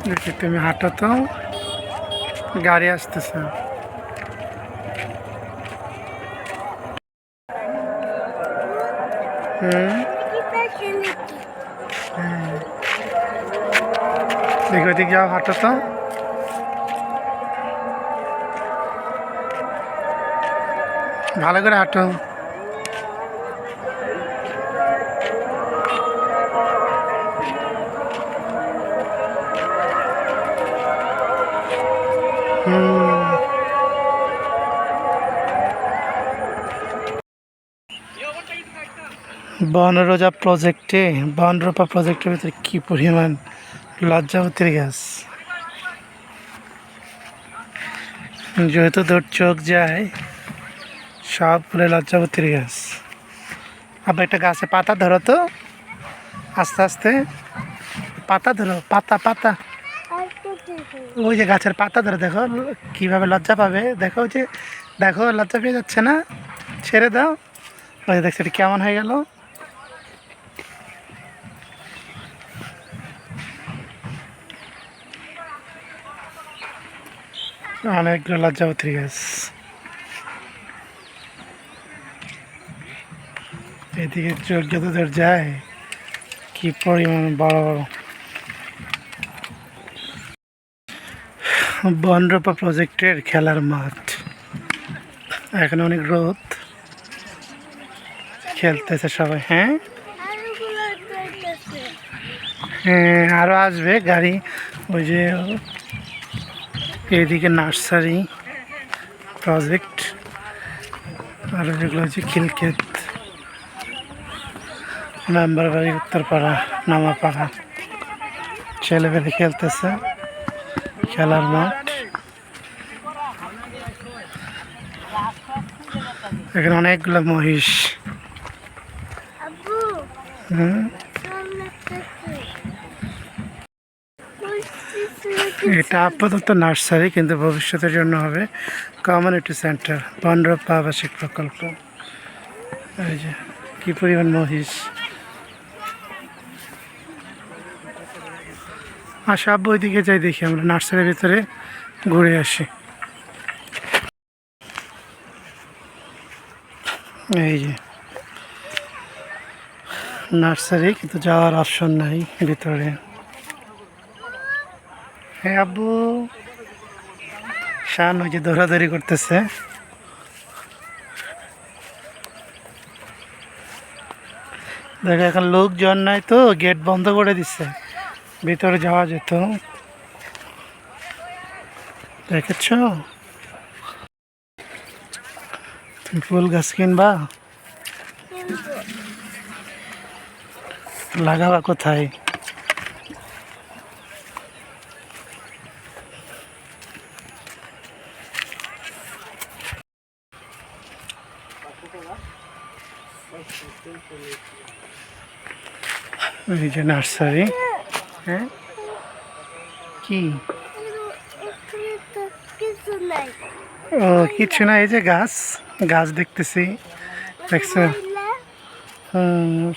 দেখি তুমি হাঁটো তো, গাড়ি আসতেছে। দেখি ওইদিকে যাও, হাঁটো তো। ভালো করে হাঁটো। বনরোজা প্রজেক্টে, বনরোপা প্রজেক্টের ভিতরে কি পরিমাণ লজ্জাবতীর গাছ। যেহেতু তোর চোখ যায়, সব ফুলে লজ্জাবতীর গাছ। আবার একটা গাছে পাতা ধরো তো, আস্তে আস্তে পাতা ধরো, পাতা পাতা। ওই যে গাছের পাতা ধরে দেখো কিভাবে লজ্জা পাবে। দেখো যে, দেখো লজ্জা পেয়ে যাচ্ছে না, ছেড়ে দাও। ওই দেখছো এটা কেমন হয়ে গেল। অনেকগুলো লজ্জাবতী গাছ। এদিকে চোখ যত দূর যায়, কি পরিমাণ বড় বড়। বনরোপা প্রজেক্টের খেলার মাঠ, এখন অনেক রোদ, খেলতেছে সবাই। হ্যাঁ হ্যাঁ, আরও আসবে গাড়ি। ওই যে এইদিকে নার্সারি প্রজেক্ট, আর যেগুলো হচ্ছে খিলক্ষেত, মেম্বার বাড়ি, উত্তরপাড়া, নামাপাড়া। ছেলেবেলে খেলতেছে, খেলার মাঠ। এখানে অনেকগুলো মহিষ। এটা আপাতত নার্সারি, কিন্তু ভবিষ্যতের জন্য হবে কমিউনিটি সেন্টার, বনরোপা আবাসিক প্রকল্প। এই যে কি পরিমাণ মহিষ। সব ওইদিকে যাই, দেখি আমরা নার্সারির ভিতরে ঘুরে আসি। এই যে নার্সারি, কিন্তু যাওয়ার অপশন নাই ভিতরে। হ্যাঁ আব্বু, শান ওই যে দৌড়াদৌড়ি করতেছে। দেখো এখন লোকজন নাই তো, গেট বন্ধ করে দিচ্ছে, ভিতরে যাওয়া যেত। দেখেছ, তুমি ফুল গাছ কিনবা, লাগাবা কোথায়? এই যে নার্সারি। হ্যাঁ কি? ও কিছু না, এই যে গাছ, গাছ দেখতেছি। দেখছো?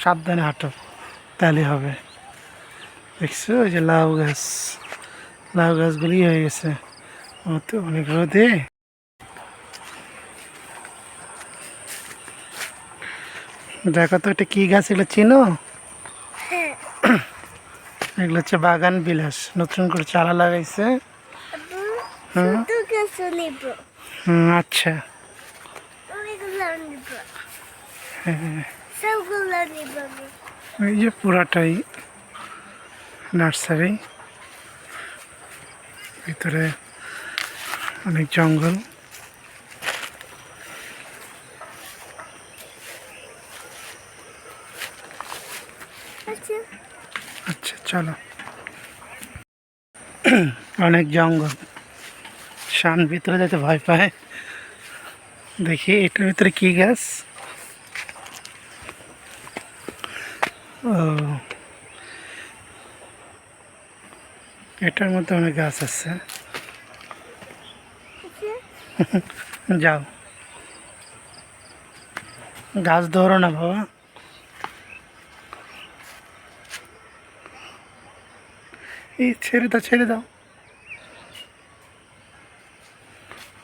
সাবধানে হাঁটো, তাহলে হবে। দেখছো ওই যে লাউ গাছ, লাউ গাছগুলি হয়ে গেছে। ও তো অনেক রোদে। দেখো তো এটা কি গাছ, এগুলো চিনো? এগুলো হচ্ছে বাগান বিলাস, নতুন করে চারা লাগাইছে। আচ্ছা। হ্যাঁ, এই যে পুরাটাই নার্সারি, ভিতরে অনেক জঙ্গল। আচ্ছা চলো। অনেক জঙ্গল, শান ভিতরে যেতে ভয় পায়। দেখি এটার ভিতরে কি গাছ। ও, এটার মধ্যে অনেক গাছ আছে। যাও, গাছ ধরো না বাবা। এই ছেড়ে দাও, ছেড়ে দাও।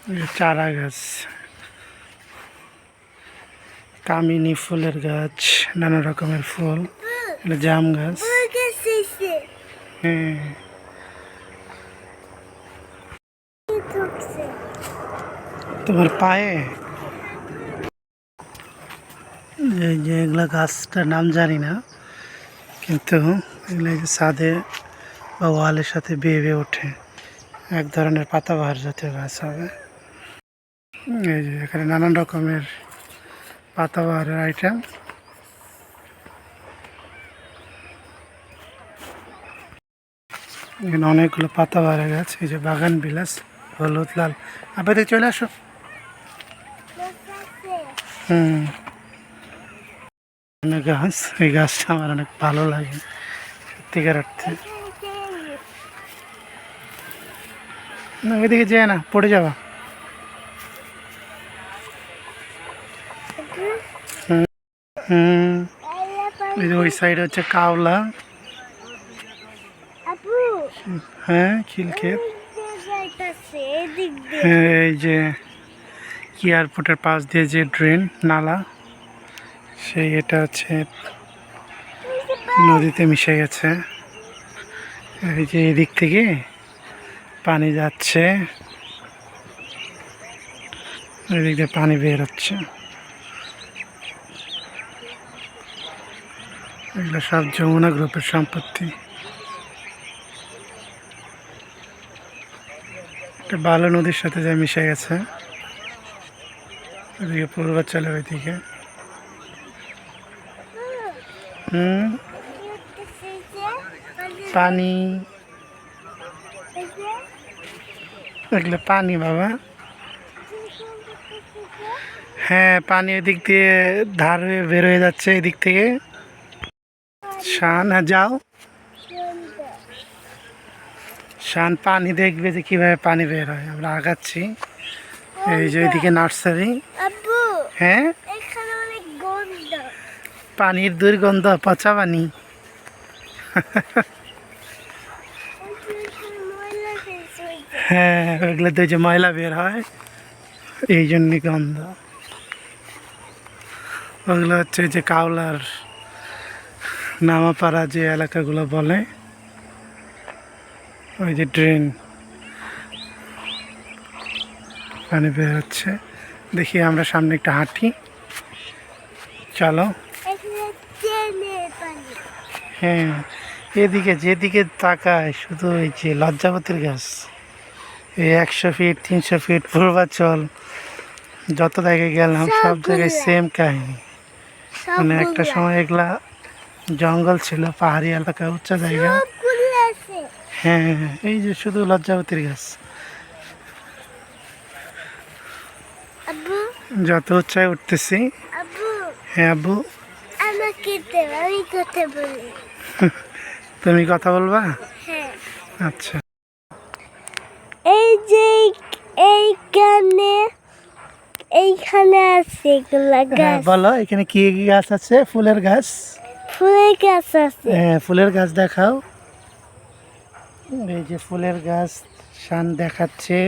এই যে চারা গাছ, কামিনী ফুলের গাছ, নানা রকমের ফুল, এটা জাম গাছ। হ্যাঁ, তোমার পায়ে এই যে এগুলা গাছটার নাম জানি না, কিন্তু এগুলো এই যে ছাদে বা ওয়ালের সাথে বেয়ে বেয়ে ওঠে, এক ধরনের পাতাবাহার জাতীয় গাছ হবে। এই যে এখানে নানান রকমের পাতাবাহারের আইটেম। এখানে অনেকগুলো পাতাবাহারের গাছ, এই যে বাগান বিলাস, হলুদ লাল। আপনাদের চলে আসো। গাছ, এই গাছটা আমার অনেক ভালো লাগে সত্যিকার অর্থে। না ওইদিকে যেয়ে না, পড়ে যাবা। এই যে ওই সাইডে হচ্ছে কাওলা। হ্যাঁ, খিলক্ষেত। হ্যাঁ, এই যে এয়ারপোর্টের পাশ দিয়ে যে ড্রেন নালা, সেই এটা হচ্ছে নদীতে মিশে গেছে। এই যে এদিক থেকে পানি যাচ্ছে, এদিক দিয়ে পানি বের হচ্ছে। এগুলো সব যমুনা গ্রুপের সম্পত্তি। এটা বালু নদীর সাথে যা মিশে গেছে, ওইদিকে পূর্বাঞ্চলের ওইদিকে। পানি, এগুলো পানি বাবা। হ্যাঁ, পানি ওইদিক দিয়ে ধার হয়ে বের হয়ে যাচ্ছে এদিক থেকে। শান, যাও শান, পানি দেখবে যে কিভাবে পানি বের হয়। আমরা আগাচ্ছি, এই যে ওইদিকে নার্সারি। হ্যাঁ, পানির দুর্গন্ধ, পচা পানি। হ্যাঁ, ওইগুলো তো যে ময়লা বের হয়, এই জন্যই গন্ধ। ওগুলো হচ্ছে যে কাওলার নামাপাড়া যে এলাকাগুলো বলে, ওই যে ড্রেন, পানি বের হচ্ছে। দেখি আমরা সামনে একটা হাঁটি, চলো। হ্যাঁ, এদিকে যেদিকে তাকায় শুধু এই যে লজ্জাবতীর গাছ। এই 100 ফিট 300 ফিট পূর্বাচল যত জায়গায় গেলাম সব জায়গায় সেম কাহিনী। মানে একটা সময় এগুলা জঙ্গল ছিল, পাহাড়ি এলাকা, উচ্চ জায়গা। হ্যাঁ, এই যে শুধু লজ্জাবতীর গাছ। যত উচ্চায় উঠতেছি। হ্যাঁ আব্বু, তুমি কথা বলবা? আচ্ছা, এই যে এইখানে আছে এগুলা গাছ। বলো এখানে কি কি গাছ আছে? ফুলের গাছ। ফুলের গাছ আছে। হ্যাঁ, ফুলের গাছ দেখাও। এই যে ফুলের গাছ শান দেখাচ্ছে।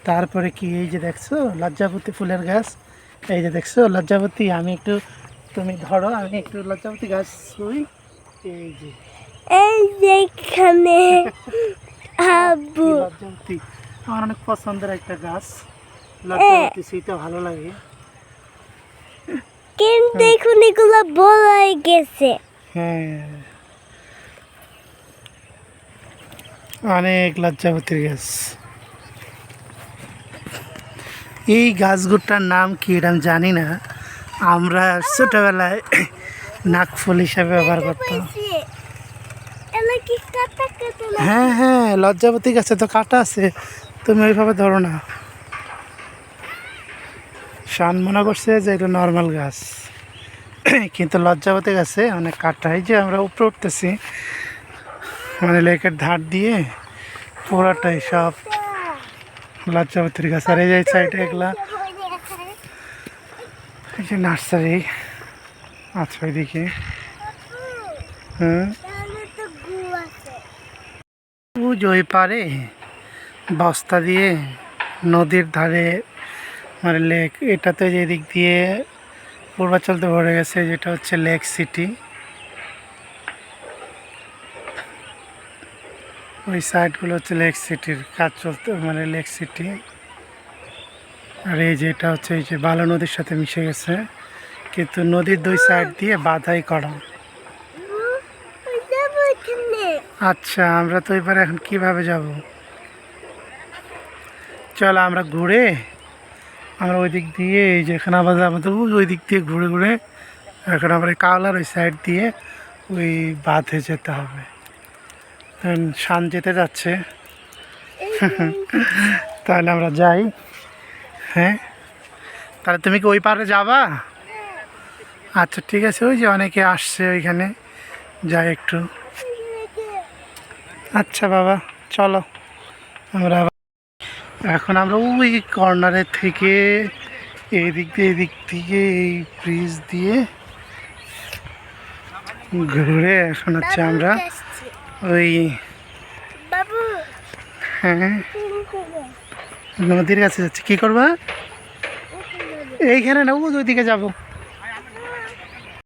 তারপরে কি এই যে দেখছো লজ্জাবতী ফুলের গাছ। এই যে দেখছো লজ্জাবতী, আমি একটু, তুমি ধরো, আমি একটু লজ্জাবতী গাছ ছুঁই। এই যে এখানে আব্বু, লজ্জাবতী আমার অনেক পছন্দের একটা গাছ। লজ্জাবতী ছুঁইতে ভালো লাগে, কিন্তু এখন এগুলো বড় হয়ে গেছে। হ্যাঁ, অনেক লজ্জাবতীর গাছ। এই গাছগুলোটার নাম কি এটা আমি জানি না, আমরা ছোটবেলায় নাকফুল হিসাবে ব্যবহার করতাম। হ্যাঁ হ্যাঁ, লজ্জাবতী গাছে তো কাটা আছে, তুমি ওইভাবে ধরো না। শান মনে করছে যে এটা নর্মাল গাছ, কিন্তু লজ্জাবতী গাছে অনেক কাটা। এই যে আমরা উপরে উঠতেছি, মানে লেকের ধার দিয়ে পুরাটাই সব লজ্জাবতীর গাছ। আর এই যে সাইডে এগুলা এই যে নার্সারি আচ্ছা ওইদিকে। হুম, যে ওই পারে বস্তা দিয়ে নদীর ধারে মানে লেক, এটাতে যে দিক দিয়ে পূর্বাঞ্চলতে ভরে গেছে, যেটা হচ্ছে লেক সিটি। ওই সাইডগুলো হচ্ছে লেক সিটির কাজ চলতে, মানে লেক সিটি। আর এই যে এটা হচ্ছে এই যে বালু নদীর সাথে মিশে গেছে, কিন্তু নদীর দুই সাইড দিয়ে বাধাই করা। আচ্ছা, আমরা তো এবারে এখন কিভাবে যাব? চলো আমরা ঘুরে, আমরা ওই দিক দিয়ে এই যে এখানে আবার আমাদের ওই দিক দিয়ে ঘুরে ঘুরে এখন আবার কাওলার ওই সাইড দিয়ে ওই বাঁধে যেতে হবে। শান যেতে যাচ্ছে, তাহলে আমরা যাই। হ্যাঁ, তাহলে তুমি কি ওই পারে যাবা? আচ্ছা ঠিক আছে, ওই যে অনেকে আসছে ওইখানে, যাই একটু। আচ্ছা বাবা, চলো আমরা এখন আমরা ওই কর্নারের থেকে এদিক থেকে এই ব্রিজ দিয়ে ঘুরে এখন হচ্ছে আমরা ওই বাবু হ্যাঁ নদীর কাছে যাচ্ছি। কি করবা? এইখানে না, ওইদিকে যাবো।